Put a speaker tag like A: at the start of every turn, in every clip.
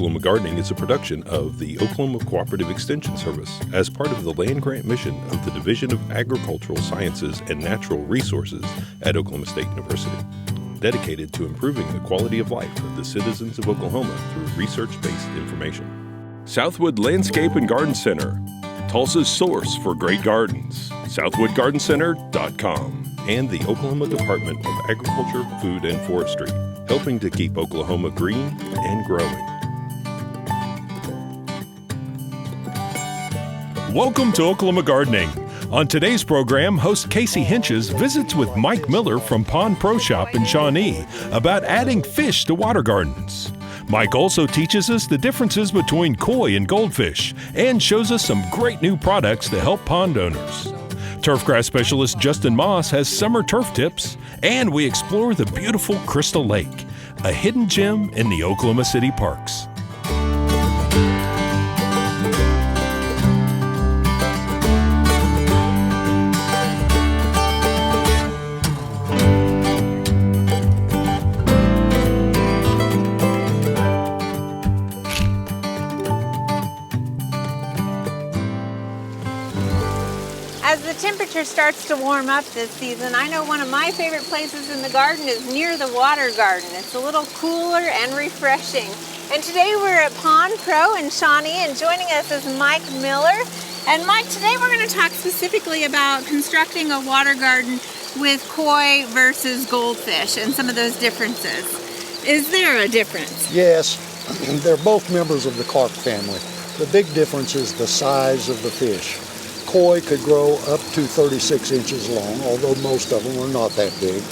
A: Oklahoma Gardening is a production of the Oklahoma Cooperative Extension Service as part of the land grant mission of the Division of Agricultural Sciences and Natural Resources at Oklahoma State University, dedicated to improving the quality of life of the citizens of Oklahoma through research-based information. Southwood Landscape and Garden Center, Tulsa's source for great gardens, southwoodgardencenter.com, and the Oklahoma Department of Agriculture, Food, and Forestry, helping to keep Oklahoma green and growing. Welcome to Oklahoma Gardening. On today's program, host Casey Hinches visits with Mike Miller from Pond Pro Shop in Shawnee about adding fish to water gardens. Mike also teaches us the differences between koi and goldfish and shows us some great new products to help pond owners. Turfgrass Specialist Justin Moss has summer turf tips, and we explore the beautiful Crystal Lake, a hidden gem in the Oklahoma City parks.
B: As the temperature starts to warm up this season, I know one of my favorite places in the garden is near the water garden. It's a little cooler and refreshing. And today we're at Pond Pro in Shawnee, and joining us is Mike Miller. And Mike, today we're going to talk specifically about constructing a water garden with koi versus goldfish and some of those differences. Is there a difference?
C: Yes, they're both members of the carp family. The big difference is the size of the fish. Koi could grow up to 36 inches long, although most of them are not that big.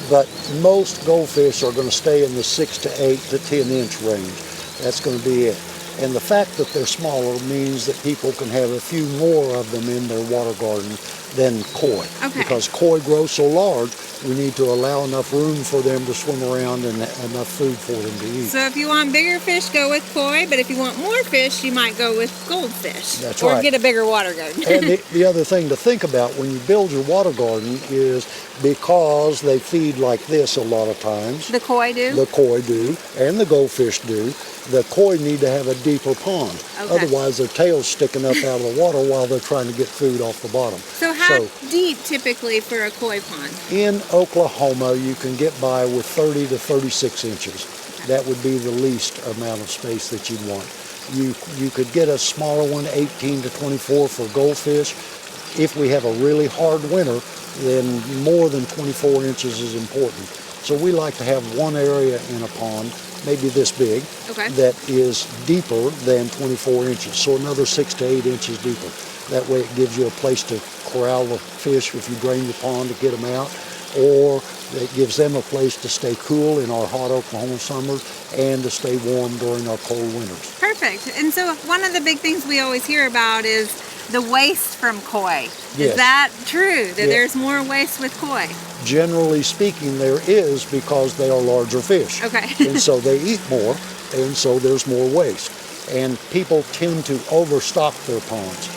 C: But most goldfish are going to stay in the 6 to 8 to 10 inch range. That's going to be it. And the fact that they're smaller means that people can have a few more of them in their water garden than koi.
B: Okay.
C: Because koi grow so large, we need to allow enough room for them to swim around and enough food for them to eat.
B: So if you want bigger fish, go with koi, but if you want more fish, you might go with goldfish.
C: That's
B: or
C: right.
B: Get a bigger water garden.
C: And the other thing to think about when you build your water garden is because they feed like this a lot of times.
B: The koi do?
C: The koi do, and the goldfish do. The koi need to have a deeper pond.
B: Okay.
C: Otherwise, their tail's sticking up out of the water while they're trying to get food off the bottom.
B: So how deep typically for a koi pond?
C: In Oklahoma, you can get by with 30 to 36 inches.
B: Okay.
C: That would be the least amount of space that you'd want. You could get a smaller one, 18 to 24 for goldfish. If we have a really hard winter, then more than 24 inches is important. So we like to have one area in a pond, maybe this big, that is deeper than 24 inches. So another 6 to 8 inches deeper. That way it gives you a place to corral the fish if you drain the pond to get them out, or it gives them a place to stay cool in our hot Oklahoma summers and to stay warm during our cold winters.
B: Perfect. And so one of the big things we always hear about is the waste from koi.
C: Yes.
B: Is that true, that there's more waste with koi?
C: Generally speaking, there is, because they are larger fish.
B: Okay.
C: And so they eat more, and so there's more waste. And people tend to overstock their ponds.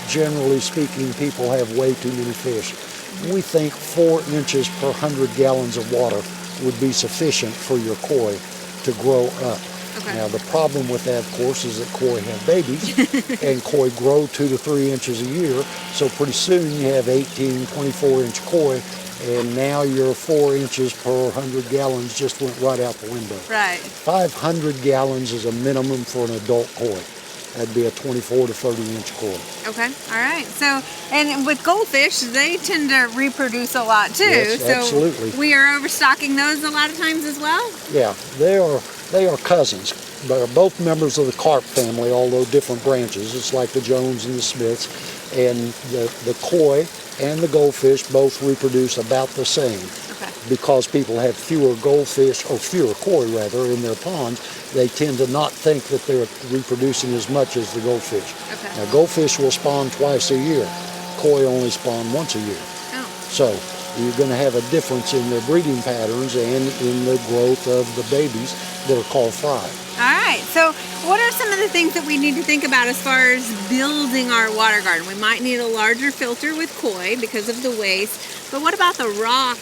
C: Generally speaking, people have way too many fish. We think 4 inches per 100 gallons of water would be sufficient for your koi to grow up.
B: Okay.
C: Now, the problem with that, of course, is that koi have babies, and koi grow 2 to 3 inches a year, so pretty soon you have 18, 24-inch koi, and now your 4 inches per 100 gallons just went right out the window.
B: Right.
C: 500 gallons is a minimum for an adult koi. That'd be a 24 to 30-inch koi.
B: Okay, all right. So, and with goldfish, they tend to reproduce a lot too.
C: Yes,
B: so
C: absolutely.
B: We are overstocking those a lot of times as well?
C: Yeah, they are cousins. They're both members of the carp family, although different branches. It's like the Jones and the Smiths. And the koi and the goldfish both reproduce about the same.
B: Okay.
C: Because people have fewer goldfish, or fewer koi rather, in their ponds, they tend to not think that they're reproducing as much as the goldfish.
B: Okay.
C: Now, goldfish will spawn twice a year. Koi only spawn once a year.
B: Oh.
C: So you're going to have a difference in their breeding patterns and in the growth of the babies that are called fry.
B: All right, so what are some of the things that we need to think about as far as building our water garden? We might need a larger filter with koi because of the waste, but what about the rock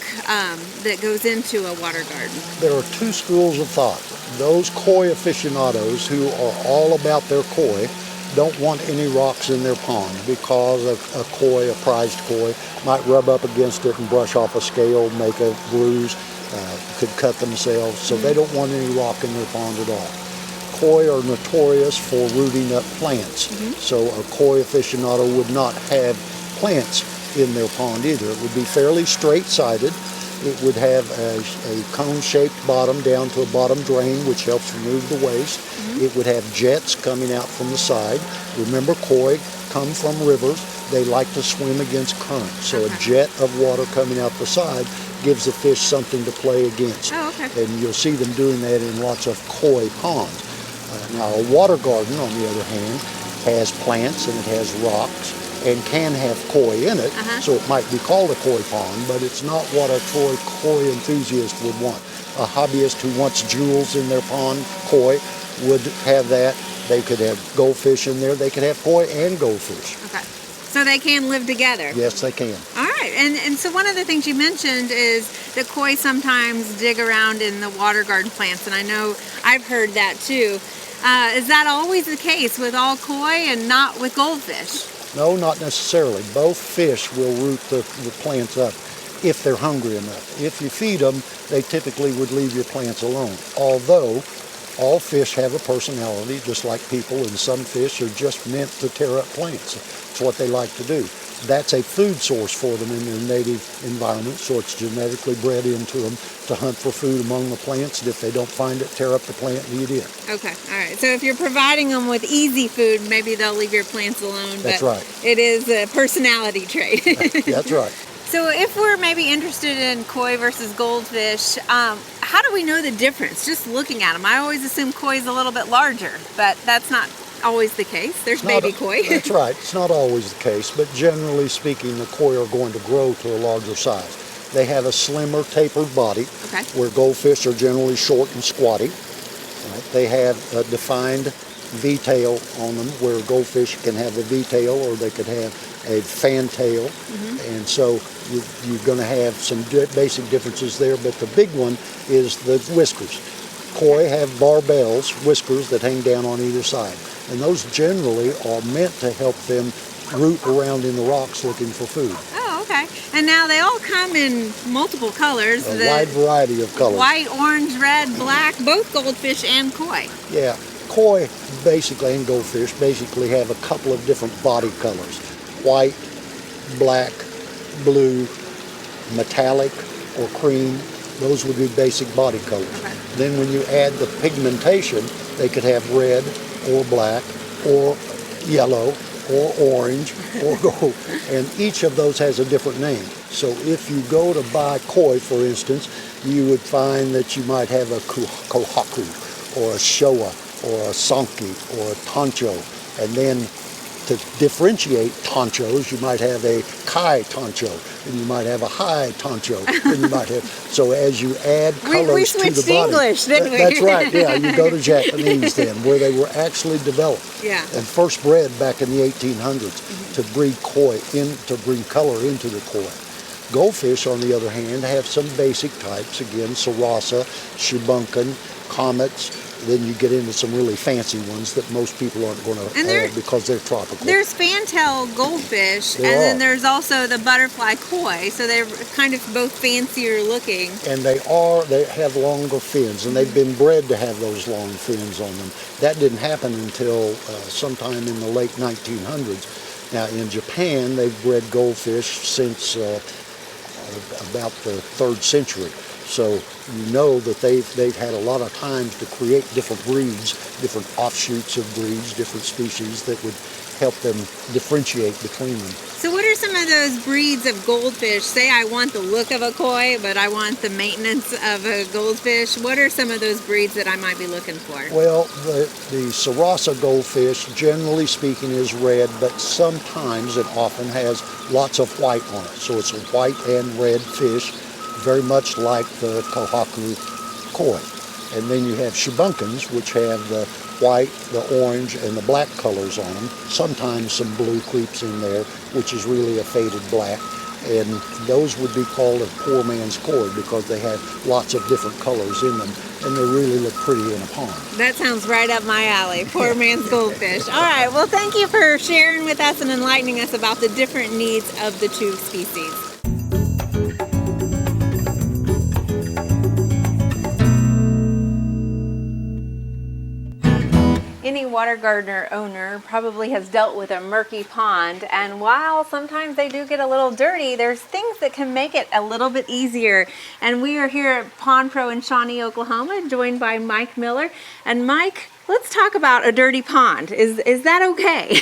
B: that goes into a water garden?
C: There are two schools of thought. Those koi aficionados who are all about their koi don't want any rocks in their pond because a koi, a prized koi, might rub up against it and brush off a scale, make a bruise, could cut themselves. So they don't want any rock in their pond at all. Koi are notorious for rooting up plants. So a koi aficionado would not have plants in their pond either. It would be fairly straight-sided. It would have a cone-shaped bottom down to a bottom drain, which helps remove the waste. It would have jets coming out from the side. Remember, koi come from rivers. They like to swim against current. So a jet of water coming out the side gives the fish something to play against.
B: Oh, okay.
C: And you'll see them doing that in lots of koi ponds. Now, a water garden, on the other hand, has plants and it has rocks and can have koi in it, so it might be called a koi pond, but it's not what a koi enthusiast would want. A hobbyist who wants jewels in their pond, koi, would have that. They could have goldfish in there. They could have koi and goldfish.
B: Okay. So they can live together?
C: Yes, they can.
B: All right. And so one of the things you mentioned is that koi sometimes dig around in the water garden plants, and I know I've heard that too. Is that always the case with all koi and not with goldfish?
C: No, not necessarily. Both fish will root the plants up if they're hungry enough. If you feed them, they typically would leave your plants alone. Although all fish have a personality, just like people, and some fish are just meant to tear up plants. It's what they like to do. That's a food source for them in their native environment, so it's genetically bred into them to hunt for food among the plants, and if they don't find it, tear up the plant and eat it.
B: Okay, all right. So if you're providing them with easy food, maybe they'll leave your plants alone.
C: That's
B: but
C: right.
B: It is a personality trait.
C: That's right.
B: So if we're maybe interested in koi versus goldfish, how do we know the difference just looking at them? I always assume koi is a little bit larger, but that's not always the case. There's baby koi.
C: That's right. It's not always the case, but generally speaking, the koi are going to grow to a larger size. They have a slimmer, tapered body, where goldfish are generally short and squatty. Right? They have a defined V-tail on them, where goldfish can have a V-tail or they could have a fan tail. And so you're going to have some basic differences there, but the big one is the whiskers. Koi have barbels, whiskers that hang down on either side. And those generally are meant to help them root around in the rocks looking for food.
B: Oh, okay. And now they all come in multiple colors.
C: A wide variety of colors.
B: White, orange, red, black, both goldfish and koi.
C: Yeah. Koi basically, and goldfish, basically have a couple of different body colors. White, black, blue, metallic, or cream. Those would be basic body colors.
B: Okay.
C: Then when you add the pigmentation, they could have red or black or yellow or orange or gold. And each of those has a different name. So if you go to buy koi, for instance, you would find that you might have a kohaku or a showa or a sanki or a tancho. And then to differentiate tanchos, you might have a kai tancho, and you might have a high tancho, and you might have, so as you add colors
B: we
C: to the
B: switched
C: body.
B: English, didn't we?
C: That's right, yeah, you go to Japanese then, where they were actually developed.
B: Yeah.
C: And first bred back in the 1800s to breed koi, to bring color into the koi. Goldfish, on the other hand, have some basic types, again, sarasa, shibunkin, comets. Then you get into some really fancy ones that most people aren't going to have because they're tropical.
B: There's fantail goldfish, then there's also the butterfly koi, so they're kind of both fancier looking.
C: And they have longer fins, and they've been bred to have those long fins on them. That didn't happen until sometime in the late 1900s. Now in Japan, they've bred goldfish since about the 3rd century. So you know that they've had a lot of time to create different breeds, different offshoots of breeds, different species that would help them differentiate between them.
B: So what are some of those breeds of goldfish? Say I want the look of a koi, but I want the maintenance of a goldfish. What are some of those breeds that I might be looking for?
C: Well, the sarasa goldfish, generally speaking, is red, but sometimes it often has lots of white on it. So it's a white and red fish, very much like the kohaku koi. And then you have shibunkins, which have the white, the orange, and the black colors on them. Sometimes some blue creeps in there, which is really a faded black. And those would be called a poor man's cord because they have lots of different colors in them, and they really look pretty in a pond.
B: That sounds right up my alley, poor man's goldfish. All right, well, thank you for sharing with us and enlightening us about the different needs of the two species. Any water gardener owner probably has dealt with a murky pond, and while sometimes they do get a little dirty, there's things that can make it a little bit easier. And we are here at Pond Pro in Shawnee, Oklahoma, joined by Mike Miller. And Mike, let's talk about a dirty pond. Is that okay?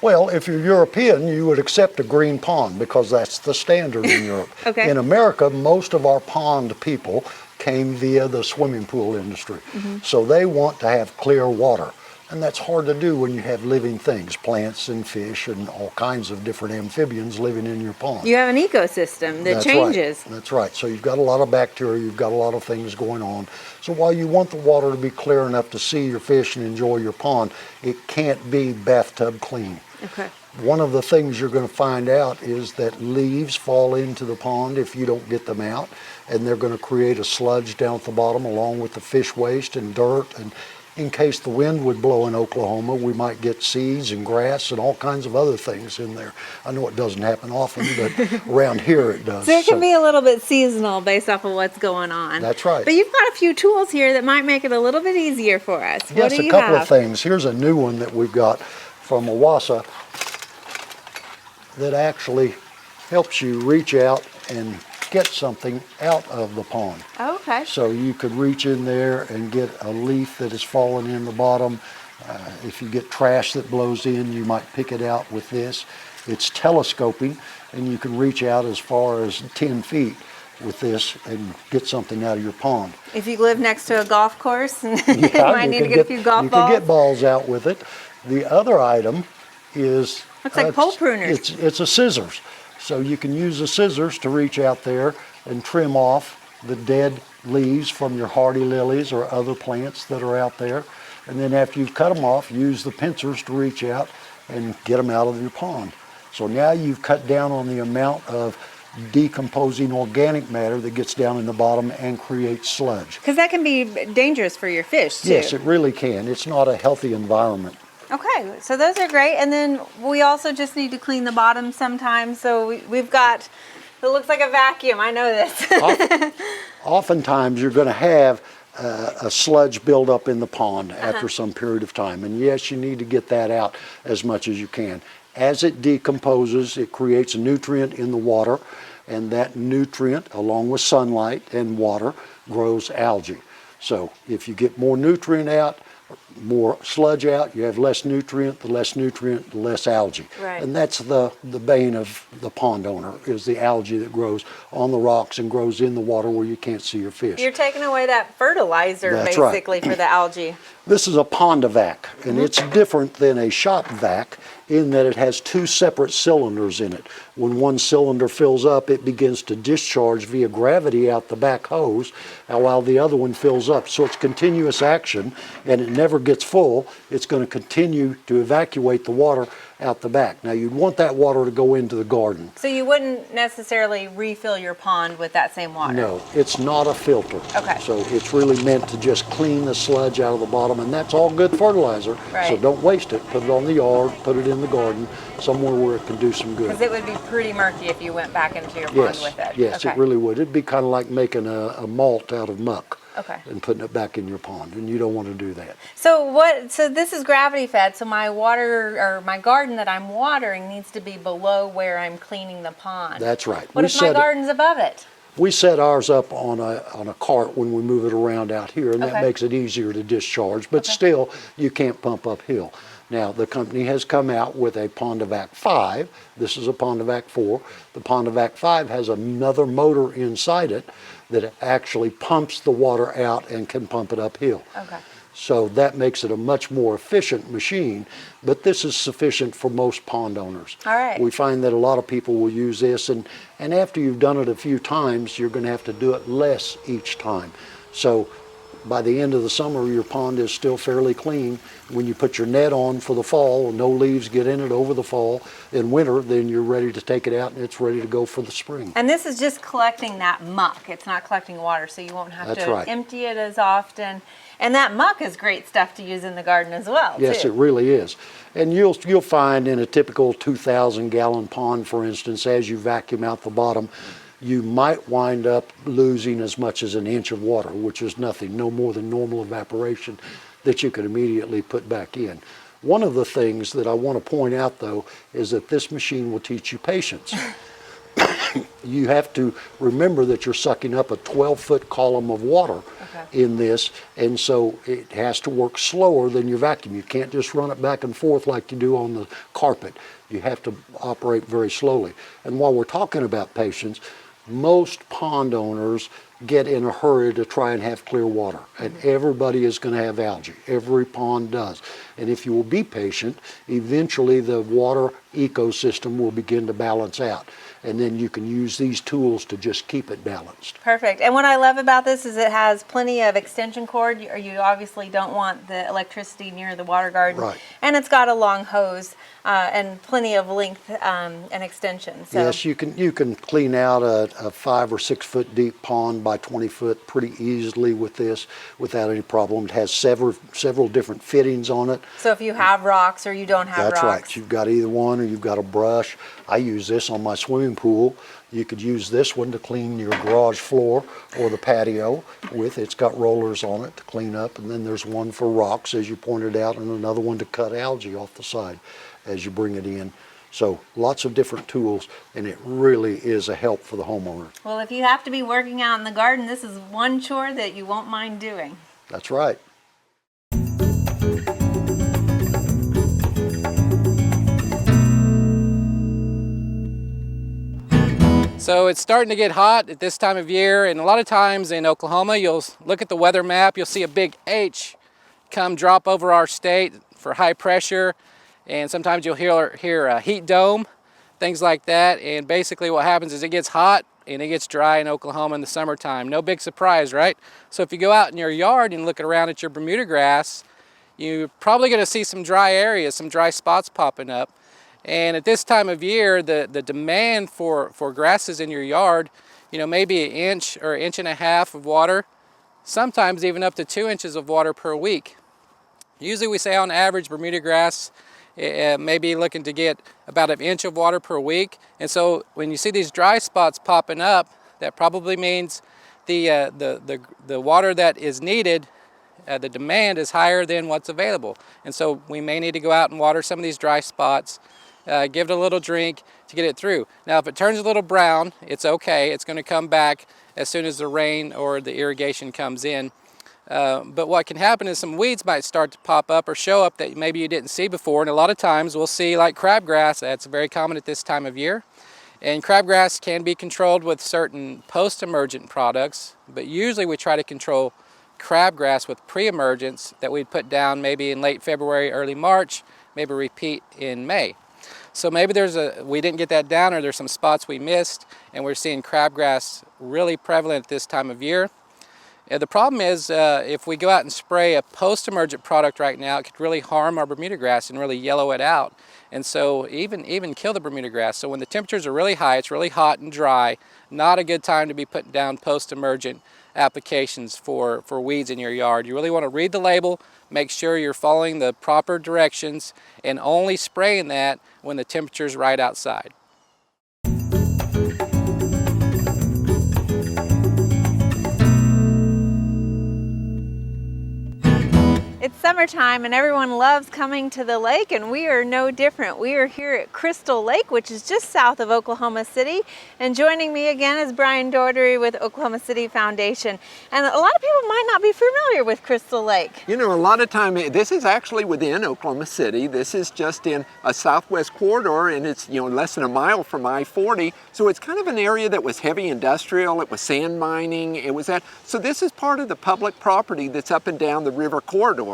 C: Well, if you're European, you would accept a green pond because that's the standard in Europe.
B: Okay.
C: In America, most of our pond people came via the swimming pool industry. So they want to have clear water. And that's hard to do when you have living things, plants and fish and all kinds of different amphibians living in your pond.
B: You have an ecosystem that changes.
C: Right. That's right. So you've got a lot of bacteria, you've got a lot of things going on. So while you want the water to be clear enough to see your fish and enjoy your pond, it can't be bathtub clean.
B: Okay.
C: One of the things you're going to find out is that leaves fall into the pond if you don't get them out, and they're going to create a sludge down at the bottom along with the fish waste and dirt. And in case the wind would blow in Oklahoma, we might get seeds and grass and all kinds of other things in there. I know it doesn't happen often, but around here it does.
B: So it can be a little bit seasonal based off of what's going on.
C: That's right.
B: But you've got a few tools here that might make it a little bit easier for us.
C: Yes,
B: what do you
C: a couple
B: have?
C: of things. Here's a new one that we've got from Awasa that actually helps you reach out and get something out of the pond.
B: Okay.
C: So you could reach in there and get a leaf that has fallen in the bottom. If you get trash that blows in, you might pick it out with this. It's telescoping, and you can reach out as far as 10 feet with this and get something out of your pond.
B: If you live next to a golf course, you
C: Yeah,
B: might need to get a few golf balls.
C: You can get balls out with it. The other item is...
B: Looks like pole pruners.
C: It's a scissors. So you can use the scissors to reach out there and trim off the dead leaves from your hardy lilies or other plants that are out there. And then after you've cut them off, use the pincers to reach out and get them out of your pond. So now you've cut down on the amount of decomposing organic matter that gets down in the bottom and creates sludge.
B: Because that can be dangerous for your fish, too.
C: Yes, it really can. It's not a healthy environment.
B: Okay, so those are great. And then we also just need to clean the bottom sometimes. So we've got, it looks like a vacuum. I know this.
C: Oftentimes you're going to have a sludge build up in the pond after some period of time. And yes, you need to get that out as much as you can. As it decomposes, it creates a nutrient in the water, and that nutrient, along with sunlight and water, grows algae. So if you get more nutrient out, more sludge out, you have less nutrient, the less algae.
B: Right.
C: And that's the bane of the pond owner, is the algae that grows on the rocks and grows in the water where you can't see your fish.
B: You're taking away that fertilizer,
C: That's
B: basically,
C: right.
B: for the algae.
C: This is a pondovac, and it's different than a shop vac in that it has two separate cylinders in it. When one cylinder fills up, it begins to discharge via gravity out the back hose, while the other one fills up. So it's continuous action, and it never gets full. It's going to continue to evacuate the water out the back. Now, you'd want that water to go into the garden.
B: So you wouldn't necessarily refill your pond with that same water?
C: No, it's not a filter.
B: Okay.
C: So it's really meant to just clean the sludge out of the bottom, and that's all good fertilizer.
B: Right.
C: So don't waste it. Put it on the yard, put it in the garden, somewhere where it can do some good.
B: Because it would be pretty murky if you went back into your pond with it.
C: Yes,
B: Okay.
C: it really would. It'd be kind of like making a malt out of muck.
B: Okay.
C: And putting it back in your pond, and you don't want to do that.
B: So this is gravity fed, so my water, or my garden that I'm watering, needs to be below where I'm cleaning the pond.
C: That's right.
B: What if my garden's above it?
C: We set ours up on a cart when we move it around out here, and that
B: Okay.
C: makes it easier to discharge, but still, you can't pump uphill. Now, the company has come out with a Pondovac 5. This is a Pondovac 4. The Pondovac 5 has another motor inside it that actually pumps the water out and can pump it uphill.
B: Okay.
C: So that makes it a much more efficient machine, but this is sufficient for most pond owners.
B: All right.
C: We find that a lot of people will use this, and after you've done it a few times, you're going to have to do it less each time. So By the end of the summer, your pond is still fairly clean. When you put your net on for the fall, no leaves get in it over the fall. In winter, then you're ready to take it out and it's ready to go for the spring.
B: And this is just collecting that muck. It's not collecting water, so you won't have
C: That's
B: to
C: right.
B: empty it as often. And that muck is great stuff to use in the garden as well,
C: Yes,
B: too.
C: it really is. And you'll find in a typical 2,000-gallon pond, for instance, as you vacuum out the bottom, you might wind up losing as much as an inch of water, which is nothing, no more than normal evaporation that you can immediately put back in. One of the things that I want to point out, though, is that this machine will teach you patience. You have to remember that you're sucking up a 12-foot column of water in this, and so it has to work slower than your vacuum. You can't just run it back and forth like you do on the carpet. You have to operate very slowly. And while we're talking about patience, most pond owners get in a hurry to try and have clear water, and everybody is going to have algae. Every pond does. And if you will be patient, eventually the water ecosystem will begin to balance out. And then you can use these tools to just keep it balanced.
B: Perfect. And what I love about this is it has plenty of extension cord. You obviously don't want the electricity near the water garden.
C: Right.
B: And it's got a long hose and plenty of length and extension. So.
C: Yes, you can clean out a 5 or 6 foot deep pond by 20 foot pretty easily with this without any problem. It has several different fittings on it.
B: So if you have rocks or you don't have
C: That's
B: rocks.
C: right. You've got either one or you've got a brush. I use this on my swimming pool. You could use this one to clean your garage floor or the patio with. It's got rollers on it to clean up, and then there's one for rocks, as you pointed out, and another one to cut algae off the side as you bring it in. So lots of different tools, and it really is a help for the homeowner.
B: Well, if you have to be working out in the garden, this is one chore that you won't mind doing.
C: That's right.
D: So it's starting to get hot at this time of year, and a lot of times in Oklahoma, you'll look at the weather map, you'll see a big H come drop over our state for high pressure, and sometimes you'll hear a heat dome, things like that. And basically what happens is it gets hot and it gets dry in Oklahoma in the summertime. No big surprise, right? So if you go out in your yard and look around at your Bermuda grass, you're probably going to see some dry areas, some dry spots popping up. And at this time of year, the demand for grasses in your yard, maybe an inch or inch and a half of water, sometimes even up to 2 inches of water per week. Usually we say on average Bermuda grass may be looking to get about an inch of water per week. And so when you see these dry spots popping up, that probably means the water that is needed, the demand is higher than what's available. And so we may need to go out and water some of these dry spots, give it a little drink to get it through. Now if it turns a little brown, it's okay. It's going to come back as soon as the rain or the irrigation comes in. But what can happen is some weeds might start to pop up or show up that maybe you didn't see before. And a lot of times we'll see like crabgrass. That's very common at this time of year. And crabgrass can be controlled with certain post-emergent products, but usually we try to control crabgrass with pre-emergence that we'd put down maybe in late February, early March, maybe repeat in May. So maybe we didn't get that down, or there's some spots we missed, and we're seeing crabgrass really prevalent at this time of year. The problem is if we go out and spray a post-emergent product right now, it could really harm our Bermuda grass and really yellow it out, and so even kill the Bermuda grass. So when the temperatures are really high, it's really hot and dry, not a good time to be putting down post-emergent applications for weeds in your yard. You really want to read the label, make sure you're following the proper directions, and only spraying that when the temperature's right outside.
B: It's summertime and everyone loves coming to the lake, and we are no different. We are here at Crystal Lake, which is just south of Oklahoma City. And joining me again is Brian Doherty with Oklahoma City Foundation. And a lot of people might not be familiar with Crystal Lake.
E: A lot of time, this is actually within Oklahoma City. This is just in a southwest corridor, and it's less than a mile from I-40. So it's kind of an area that was heavy industrial. It was sand mining. It was that. So this is part of the public property that's up and down the river corridor.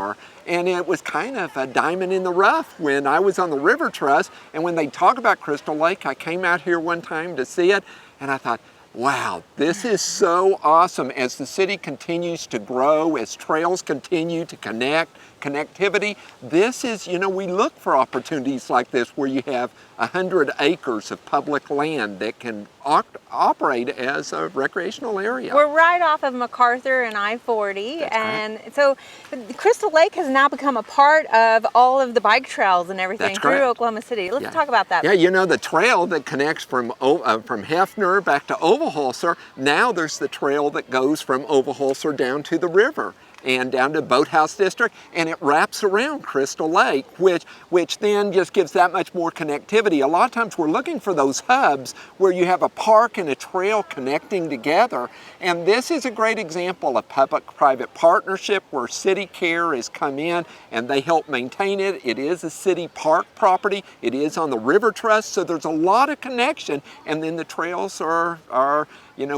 E: And it was kind of a diamond in the rough when I was on the River Trust, and when they talk about Crystal Lake, I came out here one time to see it, and I thought, Wow, this is so awesome. As the city continues to grow, as trails continue to connectivity, this is, we look for opportunities like this where you have 100 acres of public land that can operate as a recreational area.
B: We're right off of MacArthur and I-40, and so Crystal Lake has now become a part of all of the bike trails and everything through Oklahoma City. Let's talk about that.
E: Yeah, the trail that connects from Hefner back to Oberholzer, now there's the trail that goes from Oberholzer down to the river and down to Boathouse District, and it wraps around Crystal Lake, which then just gives that much more connectivity. A lot of times we're looking for those hubs where you have a park and a trail connecting together, and this is a great example of public-private partnership where City Care has come in and they help maintain it. It is a city park property. It is on the River Trust, so there's a lot of connection, and then the trails are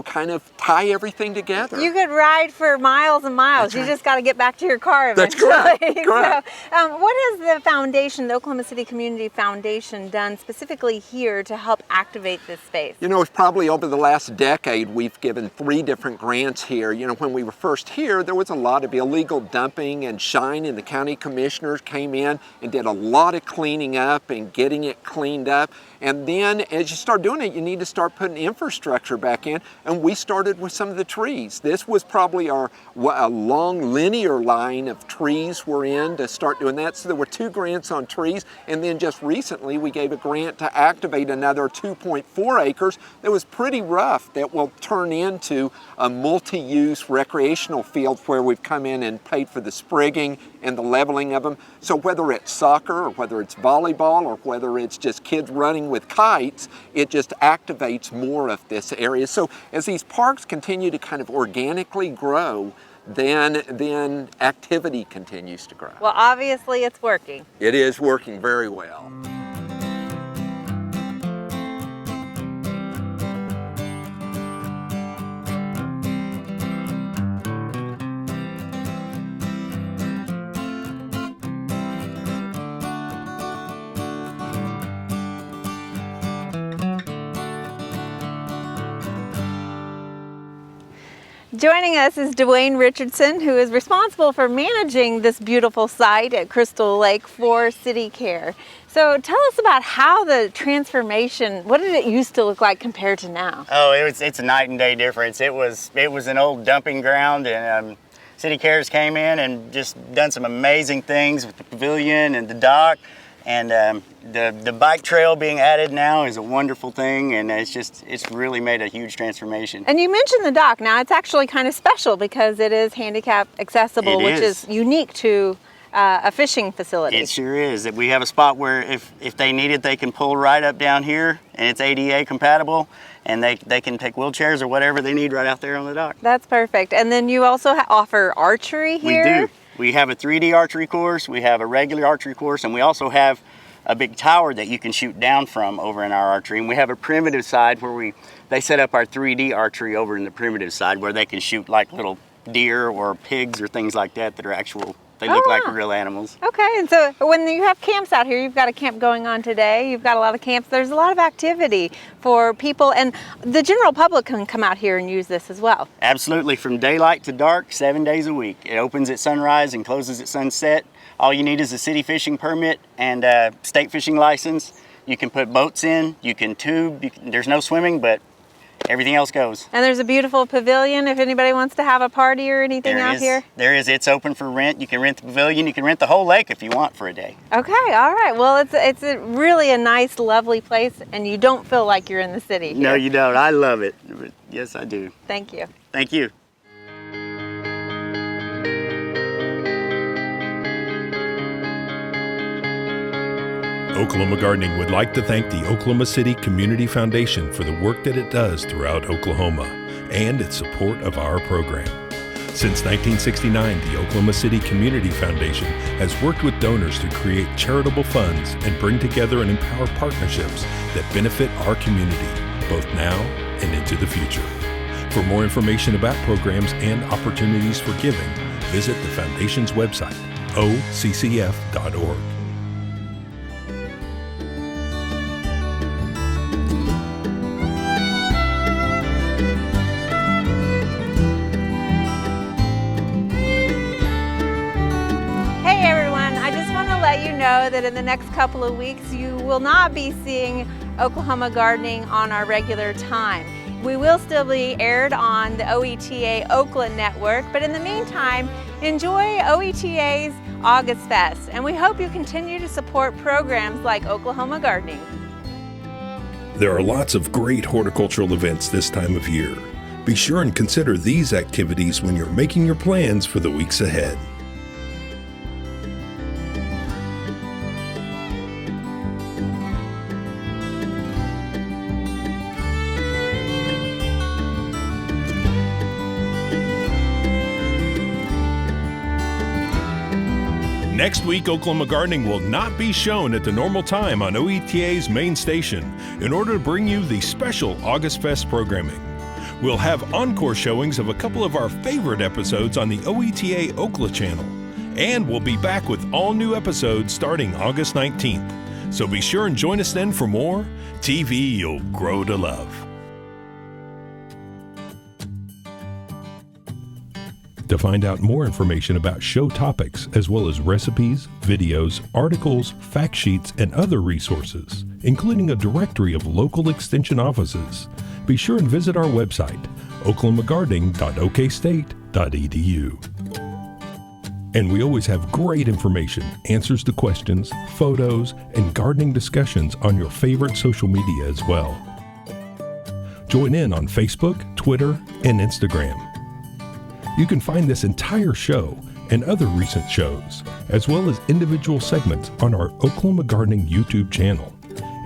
E: kind of tie everything together.
B: You could ride for miles and miles. You just got to get back to your car eventually.
E: That's correct.
B: So, what has the foundation, the Oklahoma City Community Foundation, done specifically here to help activate this space?
E: It's probably over the last decade we've given 3 different grants here. When we were first here, there was a lot of illegal dumping, and Shawnee and the county commissioners came in and did a lot of cleaning up and getting it cleaned up. And then as you start doing it, you need to start putting infrastructure back in. And we started with some of the trees. This was probably a long linear line of trees we're in to start doing that. So there were 2 grants on trees. And then just recently we gave a grant to activate another 2.4 acres that was pretty rough that will turn into a multi-use recreational field where we've come in and paid for the sprigging and the leveling of them. So whether it's soccer or whether it's volleyball or whether it's just kids running with kites, it just activates more of this area. So as these parks continue to kind of organically grow, then activity continues to grow.
B: Well, obviously it's working.
E: It is working very well.
B: Joining us is Dwayne Richardson, who is responsible for managing this beautiful site at Crystal Lake for City Care. So tell us about how the transformation, what did it used to look like compared to now?
F: Oh, it's a night and day difference. It was an old dumping ground, and City Cares came in and just done some amazing things with the pavilion and the dock. And the bike trail being added now is a wonderful thing, and it's really made a huge transformation.
B: And you mentioned the dock. Now it's actually kind of special because it is handicap accessible, which is unique to a fishing facility.
F: It sure is. We have a spot where if they need it, they can pull right up down here, and it's ADA compatible, and they can take wheelchairs or whatever they need right out there on the dock.
B: That's perfect. And then you also offer archery here?
F: We do. We have a 3D archery course, we have a regular archery course, and we also have a big tower that you can shoot down from over in our archery. And we have a primitive side where they set up our 3D archery over in the primitive side where they can shoot like little deer or pigs or things like that are actual. They look like real animals.
B: Okay, and so when you have camps out here, you've got a camp going on today, you've got a lot of camps, there's a lot of activity for people, and the general public can come out here and use this as well.
F: Absolutely, from daylight to dark, 7 days a week. It opens at sunrise and closes at sunset. All you need is a city fishing permit and a state fishing license. You can put boats in, you can tube, there's no swimming, but everything else goes.
B: And there's a beautiful pavilion if anybody wants to have a party or anything out here?
F: There is. It's open for rent. You can rent the pavilion. You can rent the whole lake if you want for a day.
B: Okay, all right. Well, it's really a nice, lovely place, and you don't feel like you're in the city here.
F: No, you don't. I love it. Yes, I do.
B: Thank you.
F: Thank you.
A: Oklahoma Gardening would like to thank the Oklahoma City Community Foundation for the work that it does throughout Oklahoma and its support of our program. Since 1969, the Oklahoma City Community Foundation has worked with donors to create charitable funds and bring together and empower partnerships that benefit our community, both now and into the future. For more information about programs and opportunities for giving, visit the Foundation's website, occf.org.
B: know that in the next couple of weeks you will not be seeing Oklahoma Gardening on our regular time. We will still be aired on the OETA Oakland network, but in the meantime, enjoy OETA's August Fest, and we hope you continue to support programs like Oklahoma Gardening.
A: There are lots of great horticultural events this time of year. Be sure and consider these activities when you're making your plans for the weeks ahead. Next week, Oklahoma Gardening will not be shown at the normal time on OETA's main station in order to bring you the special August Fest programming. We'll have encore showings of a couple of our favorite episodes on the OETA Oklahoma channel, and we'll be back with all new episodes starting August 19th. So be sure and join us then for more TV you'll grow to love. To find out more information about show topics, as well as recipes, videos, articles, fact sheets, and other resources, including a directory of local extension offices, be sure and visit our website, oklahomagardening.okstate.edu. And we always have great information, answers to questions, photos, and gardening discussions on your favorite social media as well. Join in on Facebook, Twitter, and Instagram. You can find this entire show and other recent shows, as well as individual segments on our Oklahoma Gardening YouTube channel.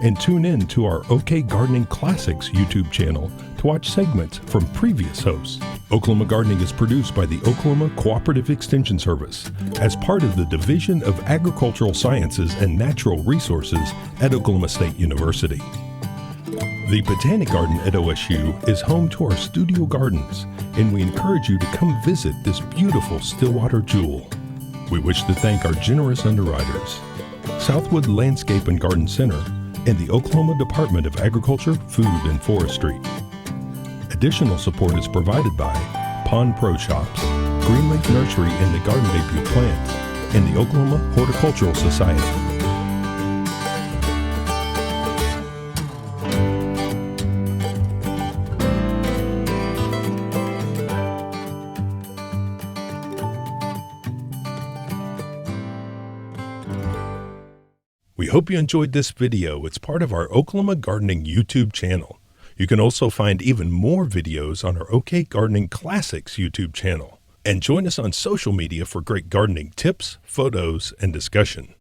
A: And tune in to our OK Gardening Classics YouTube channel to watch segments from previous hosts. Oklahoma Gardening is produced by the Oklahoma Cooperative Extension Service as part of the Division of Agricultural Sciences and Natural Resources at Oklahoma State University. The Botanic Garden at OSU is home to our studio gardens, and we encourage you to come visit this beautiful Stillwater jewel. We wish to thank our generous underwriters, Southwood Landscape and Garden Center, and the Oklahoma Department of Agriculture, Food, and Forestry. Additional support is provided by Pond Pro Shops, Green Lake Nursery and the Garden Debut Plants, and the Oklahoma Horticultural Society. We hope you enjoyed this video. It's part of our Oklahoma Gardening YouTube channel. You can also find even more videos on our OK Gardening Classics YouTube channel. And join us on social media for great gardening tips, photos, and discussion.